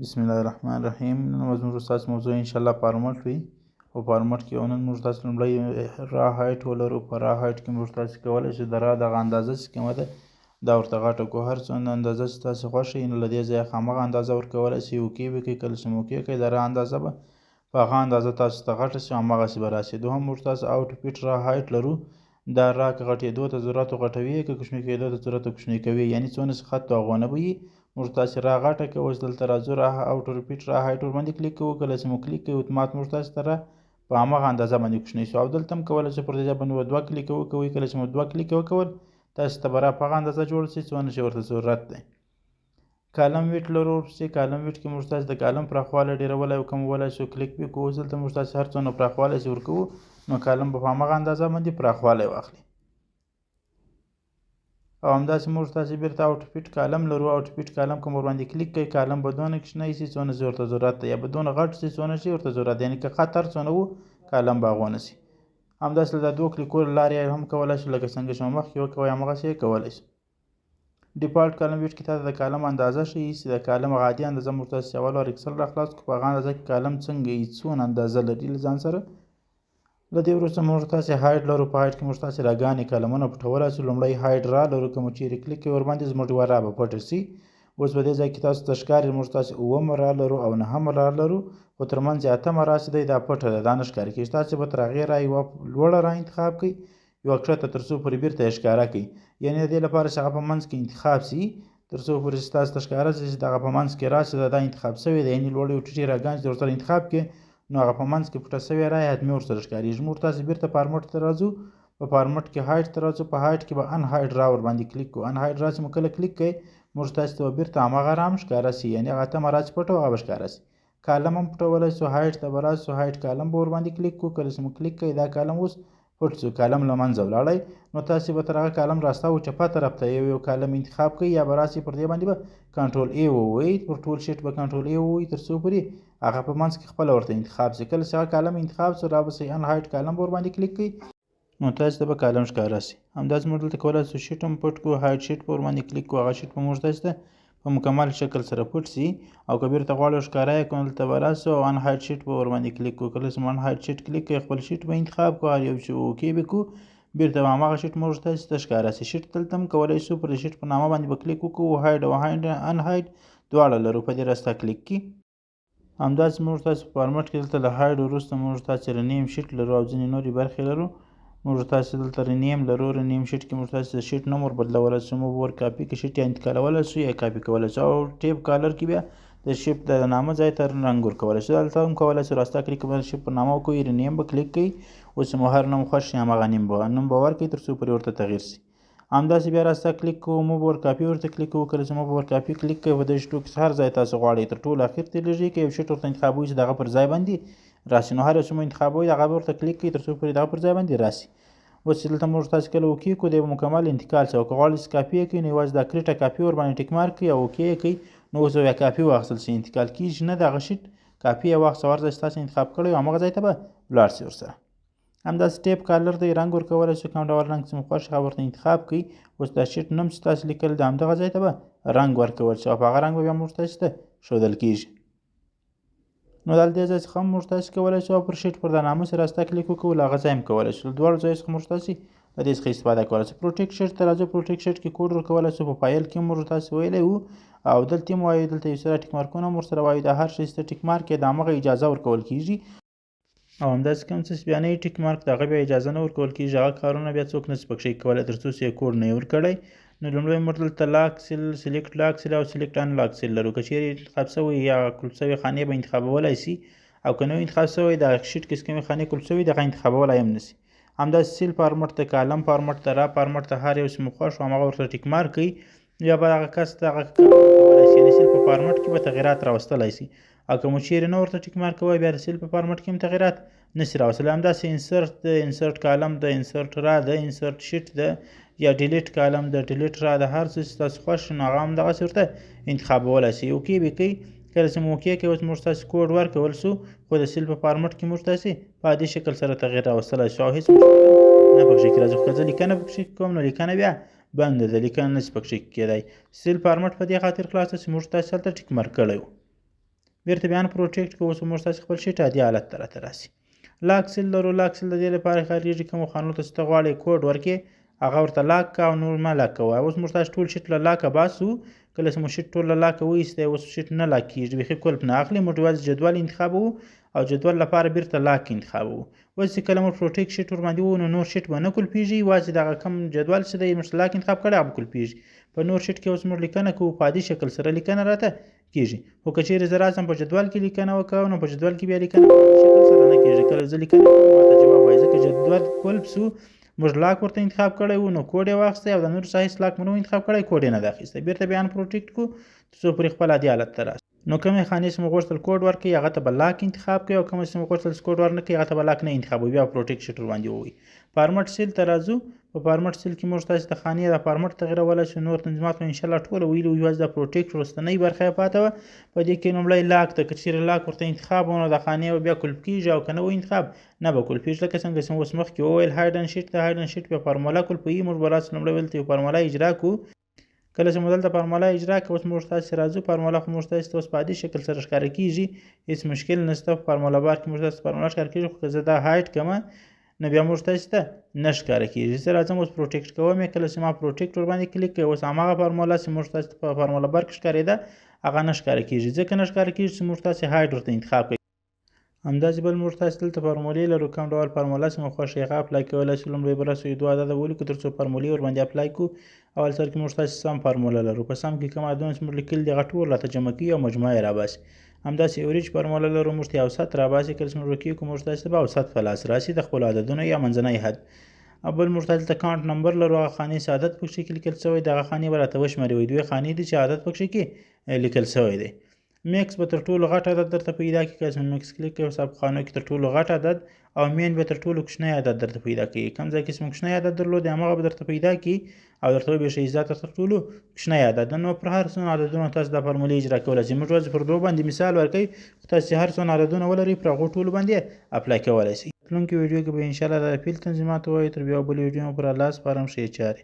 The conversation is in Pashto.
بسم الله الرحمن الرحیم. نن زموږ ستاسو موضوع انشاءالله فارمټ وي او فارمټ کې نن موږ تاسو لومړی را هایټ ولرو. په را هایټ کې موږ تاسو کولی شو د را دغه اندازه چې کومه ده دا ورته غټه کړو. هر څومره اندازه چې تاسو خوښ وي نو له دې ځایه همغه اندازه ورکولی شئ. اوکې به کوئ، کله چې مو اوکې کړئ د را اندازه به په هغه اندازه تاسو ته غټه شي، همغسې به راشي. دوهم موږ تاسو آوټ فټ را هایټ لرو. دا را که غټېدو ته ضرورت غټوي، که کوچني کېدو ته ضرورت کوچني کوي، یعنې څونه چې خط هغونه به وي. موږ تاسې را غټه کوو. اوس دلته راځو را آوټ ریپیټ را هایټ ورباندې کلیک کوو. کله چې مو کلیک کوي اتومات موږ تاسې ته را په همغه اندازه باندې کوچنی شو. او دلته هم کولی شئ پر دې ځای باندې دوه کلیکه وکوئ. کله چې مو دوه کلیکه وکول تاسې ته به را په هغه اندازه جوړ شي څونه چې ورته ضرورت دی. کالم ویټ لرو. ورپسې کالم ویټ کې موږ تاسې د کالم پراخوالی ډېرولی او کمولی شو. کلیک پرې کوو. اوس دلته موږ تاسې هر څومره پراخوالی چې ورکوو نو کالم به په همغه اندازه باندې پراخوالی واخلي. او همداسې موږ تاسې بیرته آوټ فټ کالم لرو. آوټ فټ کالم که مو ورباندې کلیک کوئ کالم به دونه کوچنی شي څونه چې ورته ضرورت دی، یا به دونه غټ شي څونه چې ورته ضرورت دی، یعنې که خط هر څونه وو کالم به هغونه شي. همداسې له دا دوه کلیکو له لارې هم کولی شو لکه څنګه چې مو مخکې وکوئ همغسې یې کولی شئ. ډیفالټ کالم ویټ کې تاسو د کالم اندازه ښیي چې د کالم هغه عادي اندازه موږ تاسې اول وار اکسل راخلاص کړو. په هغه اندازه کې کالم څنګه یي، څونه اندازه لري له ځان سره. له دې وروسته موږ تاسې هایډ لرو. په هایډ کې موږ تاسې راګانې کالمونه پټولی شو. لومړی هایډ را لرو، که مو چیرې کلیک کوئ ورباندې زموږ یوه را به پټه شي. اوس په دې ځای کې تاسو ته ښکاري موږ تاسې اوومه را لرو او نهمه را لرو، خو تر منځ یې اتمه را چې دی دا پټه ده، دا نه ښکاري کېږي. تاسې به تر هغې را یوه لوړه را انتخاب کړئ، یوه کښته تر څو پورې بېرته یې ښکاره کړئ، یعنې د دې لپاره چې هغه په منځ کې انتخاب شي تر څو پورې چې تاسو ته ښکاره شي چې دغه په منځ کې راشي دا انتخاب شوی دی، یعنې لوړې او ټیټې راګانې چې ورسره انتخاب کړې نو هغه په منځ کې پټه شوې رایه حتمي ورسره ښکارېږي. موږ تاسې بېرته فارمټ ته راځو. په فارمټ کې هایډ ته راځو. په هایډ کې به ان هایډ را ورباندې کلیک کوو. ان هایډ را چې مو کله کلیک کوئ موږ تاسې ته به بېرته همغه را هم ښکاره شي، یعنې هغه اتمه را چې پټه وه هغه به ښکاره شي. کالم هم پټولی شو. هایډ ته به راشو. هایډ کالم به ورباندې کلیک کوو. کله چې مو کلیک کوئ دا کالم اوس پټ شو، کالم له منځه ولاړی. نو تاسې به تر هغه کالم راسته او چپه طرف ته یو کالم انتخاب کړئ، یا به راسئ پر دې باندې به کنټرول ای ووهئ. پر ټول شیټ به کنټرول ای ووهئ تر څو پورې هغه په منځ کې خپله ورته انتخاب شي. کله چې هغه کالم انتخاب شو را به شئ ان هایډ کالم به ورباندې کلیک کړئ نو تاسې ته به کالم ښکاره شي. همداسې موږ دلته کولی شو شیټ هم پټ کړو. هایډ شیټ به ورباندې کلیک کړو. هغه شیټ به موږ تاسې ته په مکمل شکل سره پټ شي. او که بیرته غواړو ښکاره یې کړو دلته به راشو او ان هایډ شیټ به ورباندې کلیک کړو. کله چې مو ان هایډ شیټ کلیک کړئ خپل شیټ به انتخاب کړو، هر یو چې اوکې به کړو بیرته به همغه شیټ موږ تاسې ته ښکاره شي. شیټ دلته هم کولی شو پر شیټ په نامه باندې به کلیک وکړو. هایډ او ان هایډ دواړه لرو په دې راسته کلیک کې. همداسې موږ تاسې په فارمټ کې دلته له هایډ وروسته موږ تاسې رنیم شیټ لرو او ځینې نورې برخې لرو. موږ تاسې دلته رنیم لرو. رنیم شیټ کې موږ تاسې د شیټ نوم ور بدلولی شو. موږ ور کاپي کې شیټ یا انتقالولی شو یا کاپي کولی شو. او ټیپ کالر کې بیا د شیپ د نامه ځای ته رنګ ورکولی شو. دلته هم کولی شو راسته کلیک باندې شیپ په نامه وکړئ، رنیم به کلیک کوئ. اوس مو هر نوم خوښ شي همغه نوم به ورکړئ تر څو پورې ورته تغییر شي. همداسې بیا راسته کلیک کوو. موږ ور کاپي ورته کلیک کوو. کله چې موږ ور کاپي کلیک کوو په دې شیټو کې هر ځای تاسو غواړئ تر ټولو اخر ته لږې کوئ، یو شیټ ورته انتخابوئ چې دغه پر ځای باندې راشي. نو هر یو چې مو انتخابوئ هغه به ورته کلیک کوئ تر څو پورې دغه پر ځای باندې راشي. اوس چې دلته موږ تاسې کله اوکې کړو دی به مکمل انتقال شي. او که غواړئ چې کاپي یې کړئ نو یوازې دا کریټه کاپي ورباندې ټیک مارک کړئ او اوکې یې کړئ نو اوس به بیا کاپي واخیستل شي، انتقال کېږي نه. دغه شیټ کاپي یې واخیست او هر ځای چې تاسو انتخاب کړی وي همغه ځای ته به ولاړ شي ورسره. همداسې ټیپ کالر دی، رنګ ورکولی شو. کوم ډول رنګ چې مو خوښ هغه ورته انتخاب کړئ. اوس دا شیټ نوم چې تاسو لیکل د همدغه ځای ته به رنګ ورکول شي او په هغه رنګ به بیا موږ تاسو ته ښودل کېږي. نو له دې ځای څخه هم موږ تاسې کولی شو پر شیټ پر دا نامه چې راسته کلیک وکړو له هغه ځای هم کولی شو. له دواړو ځایو څخه موږ تاسې له دې څخه استفاده کولی شو. پروټیکټ شیټ ته راځو. پروټیکټ شیټ کې کوډ ورکولی شو. په فایل کې هم موږ تاسې ویلی وو او دلته هم وایو، دلته یو سره ټیک مارکونه هم ورسره وایو. دا هر شی چې ټیک مارک یې د همغه اجازه ورکول کېږي او همداسې کوم څه چې بیا نه وي ټیک مارک د هغه بیا اجازه نه ورکول کېږي. هغه کارونه بیا څوک نشي پکښې کولی تر څو چې یې کوډ نه وي ورکړی. نو لومړی موږ دلته لاک سیل، سلیکټ لاک سیل او سلیکټ ان لاک سیل لرو. که چیرې انتخاب شوی یا کلپ شوې خانې به انتخابولی شي او که نه وي انتخاب شوی د شیټ کې چې کومې خانې کلپ شوي دغه انتخابولی هم نه شي. همداسې سیل فارمټ ته، کالم فارمټ ته، را فارمټ ته هر یو چې مو خوښ همغه ورته ټیک مارک کړئ. یا به هغه کس دغه کولی شي، یعنې سیل په فارمټ کې به تغیرات راوستلی شي. او که مو چیرې نه ورته ټیک مارک کوی بیا د سیل په فارمټ کې هم تغیرات نشي راوستلی. همداسې انسرټ د انسرټ کالم د انسرټ را د انسرټ شیټ د یا ډیلیټ کالم د ډیلیټ را د هر څه چې تاسو خوښ نو هغه همدغسې ورته انتخابولی شي. اوکې به کوئ. کله چې مو اوکې کوئ اوس موږ تاسې کوډ ورکول شو خو د سیل په فارمټ کې موږ تاسې په عادي شکل سره تغییر راوستلی شو او هېڅ مشکل نه پکښې کېدای. خو که زه لیکنه پکښې کوم نو لیکنه بیا بنده ده، لیکنه نشي پکښې کېدای. سیل فارمټ په دې خاطر خلاص ده چې موږ تاسې هلته ټیک مارک کړی و. بیرته بیا پروټیکټ کوو. اوس موږ تاسې خپل شیټ عادي حالت ته راته راسي. لاک سیل لرو. لاک سیل د دې لپاره کارېږي کومو خانو ته چې ته غواړې کوډ ورکړې هغه ورته لاک که او نور مه لاک کوه. اوس موږ تاسې ټول شیټ له لاکه باسو. کله چې مو شیټ ټول له لاکه وایستی اوس شیټ نه لاک کېږي بیخي کلپ نه اخلي. موږ یوازې جدول انتخابوو او جدول لپاره بیرته لاک انتخابوو. اوس چې کله موږ پروټیکټ شیټ ورباندې ووهو نو نور شیټ به نه کلپېږي یوازې دغه کم جدول چې دی موږ لاک انتخاب کړی هغه به کلپېږي. په نور شیټ کې اوس موږ لیکنه کوو په عادي شکل سره لیکنه راته کېږي. خو که چیرې زه راځم په جدول کې لیکنه وکړم نو په جدول کې بیا لیکنه په عادي شکل سره نه کېږي. کله زه لیکنه کوم ماته جواب وایي ځکه جدول کلپ سو موږ لاک ورته انتخاب کړی وو نو کوډ یې واخیستی او د نورو څخه هېڅ لاک مو نه و انتخاب کړی کوډ یې نه دی اخیستی. بیرته بیا پروټیکټ کړو تر څو پورې خپل عادي حالت ته راسي. نو کومې خانې چې مو غوښتل کوډ ورکړي هغه ته به لاک انتخاب کړئ او کومه چې مو غوښتل چې کوډ ورنه کړي هغه ته به لاک نه انتخابوي بیا پروټیکټ شیټ ورباندې ووهئ. فارمټ سیل ته راځو. په فارمټ سیل کې موږ تاسې د خانې د فارمټ تغییرولای شو. نور تنظیمات مو انشاءالله ټوله ویلي وو یوازې د پروټیکټ وروستنۍ برخه یې پاته وه. په دې کې لومړی لاک ته که چیرې لاک ورته انتخاب و نو د خانې به بیا کلپ کېږي او که نه و انتخاب نه به کلپېږي. لکه څنګه چې مو اوس مخکې وویل هایډن شیټ د هایډن شیټ بیا فارموله کلپوي. موږ به راسو لومړی دلته یو فارموله اجرا کړو. کله چې مو دلته فارموله اجرا کړه اوس موږ تاسې راځو. فارموله خو موږ تاسې ته اوس په عادي شکل سره ښکاره کېږي هېڅ مشکل نشته. په فارموله بار کې موږ تاسې فارموله ښکاره کېږي خو که زه دا هایډ کړمه نو بیا موږ تاسې ته نه ښکاره کېږي. زه راځم اوس پروټیکټ کوم یې. کله چې ما پروټیکټ ورباندې کلیک کړی اوس هماغه فارموله چې موږ تاسې ته په فارموله بار کې ښکارېده هغه نه ښکاره کېږي. ځکه نه ښکاره کېږي چې موږ تاسې هایډ ورته انتخاب کړئ. همداسې بل موږ تاسې دلته فارمولې لرو. کوم ډول فارموله چې مو خوښ هغه اپلای کولی شو. لومړی به راسو یو دوه عدده ولیکو تر څو فارمولې ورباندې اپلای کړو. اول سر کې موږ تاسې سم فارموله لرو. په سم کې کوم عددونه چې موږ لیکلي دي هغه ټول راته جمع کوي او مجموعه یې راباسي. همداسې اوریج فارموله لرو. موږ ته یې اوسط راباسي. کله چې موږ ورکې کړو موږ تاسې ته به اوسط په لاس راسي د خپلو عددونو یا منځنی حد. او بل موږ تاسې ته کاونټ نمبر لرو. هغه خانې چې عدد پکښې کې لیکل شوی دی هغه خانې به راته وشمېروئ. دوې خانې دي چې عدد پکښې کې لیکل شوی دی. میکس به تر ټولو غټ عدد درته پیدا کړي. کله چې میکس کلیک کوئ حساب خانو کې تر ټولو غټ عدد او مین به تر ټولو کوچنی عدد درته پیدا کوي. کوم ځای کې چې مو کوچنی عدد درلودی هماغه به درته پیدا کړي او درته وبېښي دا تر ټولو کوچنی عدد. نو پر هر څومره عددونه تاسو دا فارمولې اجرا کولی شئ. موږ یوازې پر دوو باندې مثال ورکوي خو تاسې هر څومره عددونه ولرئ پر هغو ټولو باندې اپلای کولی شئ. راتلونکي ویډیو کې به انشاءالله د فیل تنظیمات ووایو. تر بیا بلې ویډیو مو پر الله سپارم ښې چارې.